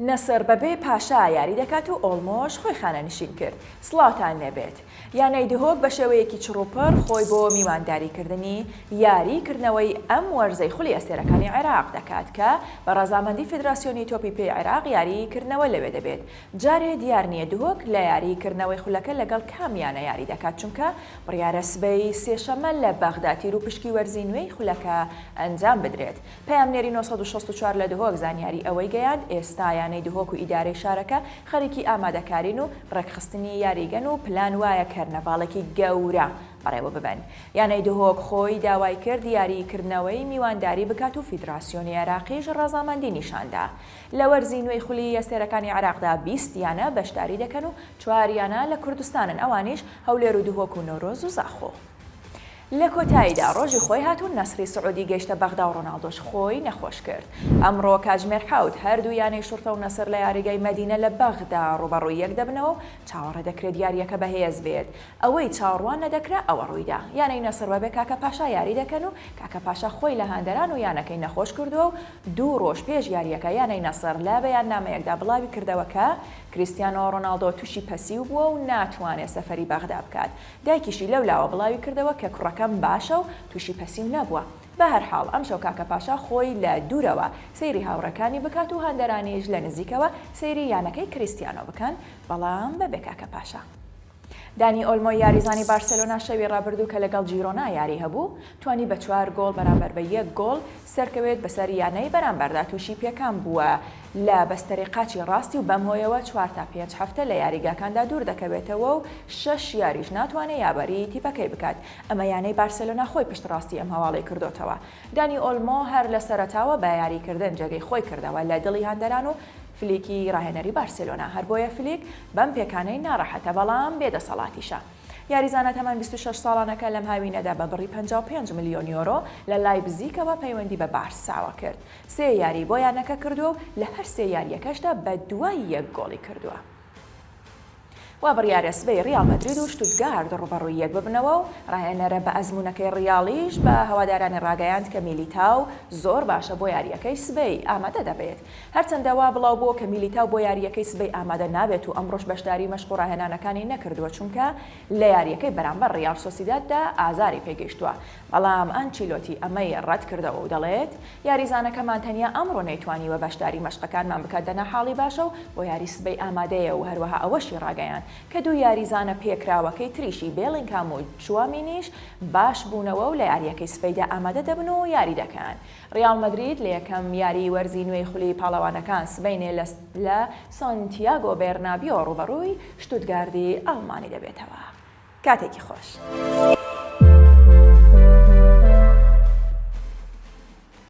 نەسەر بەبێ پاشا یاری دەکات و ئۆڵمۆش خۆی خانەنشین کرد. سڵاوتان لێبێت. یانەی دهۆک بە شێوەیەکی چڕوپڕ خۆی بۆ میوانداریکردنی یاریکردنەوەی ئەم وەرزەی خولی ئەستێرەکانی عێراق دەکات کە بە ڕەزامەندی فیدراسیۆنی تۆپی پێی عێراق یاریکردنەوە لەوێ دەبێت. جارێ دیار نییە دهۆک لە یاریکردنەوەی خولەکە لەگەڵ کامیانە یاری دەکات چونکە بڕیارە سبەی سێشەمە لە بەغدا تیر و پشکی وەرزی نوێی خولەکە ئەنجام بدرێت. پەیامنێری 964 لە دهۆک زانیاری ئەوەی گەیاند ئێستا یانەی دهۆک و ئیدارەی شارەکە خەریکی ئامادەکارین و ڕێکخستنی یاریگەن و پلان وایە کەرنەڤاڵێکی گەورە بەڕێوە ببن. یانەی دهۆک خۆی داوای کرد یاریکردنەوەی میوانداری بکات و فیدراسیۆنی عێراقیش ڕەزامەندی نیشاندا. لە وەرزی نوێی خولی ئەستێرەکانی عێراقدا 20 یانە بەشداری دەکەن و 4 یانە لە کوردستانن، ئەوانیش هەولێر و دهۆک و نۆرۆز و زاخۆ. لە کۆتاییدا ڕۆژی خۆی هاتوون نەسری سعودی گەیشتە بەغدا و ڕۆناڵدۆش خۆی نەخۆش کرد. ئەمڕۆ کاتژمێر حەوت هەردوو یانەی شورتە و نەسر لە یاریگای مەدینە لە بەغدا ڕوبەڕووی یەک دەبنەوە و چاوەڕێ دەکرێت یاریەکە بەهێز بێت. ئەوەی چاوەڕوان نەدەکرا ئەوە ڕوویدا. یانەی نەسر بەبێ کاکە پاشا یاری دەکەن و کاکە پاشا خۆی لە هاندەران و یانەکەی نەخۆش کردووە و 2 ڕۆژ پێش یاریەکە یانەی نەسر لە بەیاننامەیەکدا بڵاوی کردەوە کە کریستیانۆ ڕۆناڵدۆ تووشی پەسیو بووە و ناتوانێت سەفەری بەغدا بکات. دایکیشی لەولاوە بڵاوی کردەوە کە کوڕەکەم باشە و تووشی پەسیو نەبووە. بە هەر حاڵ ئەمشەو کاکە پاشا خۆی لە دوورەوە سەیری هاوڕەکانی بکات و هەندەرانیش لە نزیکەوە سەیری یانەکەی کریستیانۆ بکەن، بەڵام بەبێ کاکە پاشا. دانی ئۆلمۆ یاریزانی بارسلۆنا شەوی ڕابردوو کە لەگەڵ جیرۆنا یاری هەبوو توانی بە 4 گۆڵ بەرامبەر بە 1 گۆڵ سەرکەوێت بەسەر یانەی بەرامبەردا تووشی پێکان بووە لە بەستەری قاچی ڕاستی و بەم هۆیەوە 4 تا 5 هەفتە لە یاریگاکاندا دوور دەکەوێتەوە و 6 یاریش ناتوانێت یابەری تیپەکەی بکات. ئەمە یانەی بارسلۆنا خۆی پشت ڕاستی ئەم هەواڵەی کردوتەوە. دانی ئۆلمۆ هەر لە سەرەتاوە بە یاریکردن جێگەی خۆی کردەوە لە دڵی هەندەران و فلیکی ڕاهێنەری بارسلۆنا. هەر بۆیە فلیک بەم پێکانەی ناڕەحەتە، بەڵام بێدەسەڵاتیشە. یاریزانە تەمەن 26 ساڵانەکە لەم هاوینەدا بە بڕی 55 میلیۆن یۆرۆ لە لایپزیگەوە پەیوەندی بە بارساوە کرد. 3 یاری بۆ یانەکە کردووە و لە هەر 3 یاریەکەشدا بە دوای 1 گۆڵی کردووە. وا بڕیارە سبەی ریال مەدرید و شتوتگارد ڕوبەڕووی یەک ببنەوە و ڕاهێنەرە بە ئەزموونەکەی ڕیاڵیش بە هەوادارانی ڕاگەیاند کە میلیتاو زۆر باشە بۆ یاریەکەی سبەی ئامادە دەبێت. هەرچەندە وا بڵاو بووە کە میلیتاو بۆ یاریەکەی سبەی ئامادە نابێت و ئەمڕۆژ بەشداری مەشق و ڕاهێنانەکانی نەکردووە چونکە لە یاریەکەی بەرامبەر ریال سۆسیداددا ئازاری پێگەیشتووە. بەڵام ئەنچیلۆتی ئەمەی ڕەت کردەوە و دەڵێت یاریزانەکەمان تەنیا ئەمڕۆ نەیتوانیوە بەشداری مەشقەکانمان بکات دەنا حاڵی باشە و بۆ یاری سبەی ئامادەیە و هەروەها ئەوەشی ڕاگەیاند کە دوو یاریزانە پێکراوەکەی تریشی بێڵینگهام و چوامینیش باش بوونەوە و لە یاریەکەی سبەیدا ئامادە دەبن و یاری دەکەن. ریال مەدرید لە یەکەم یاری وەرزی نوێی خولی پاڵەوانەکان سبەینێ لە سانتیاگۆ بێرنابیۆ ڕوبەڕووی شتوتگاردی ئەڵمانی دەبێتەوە. کاتێکی خۆش.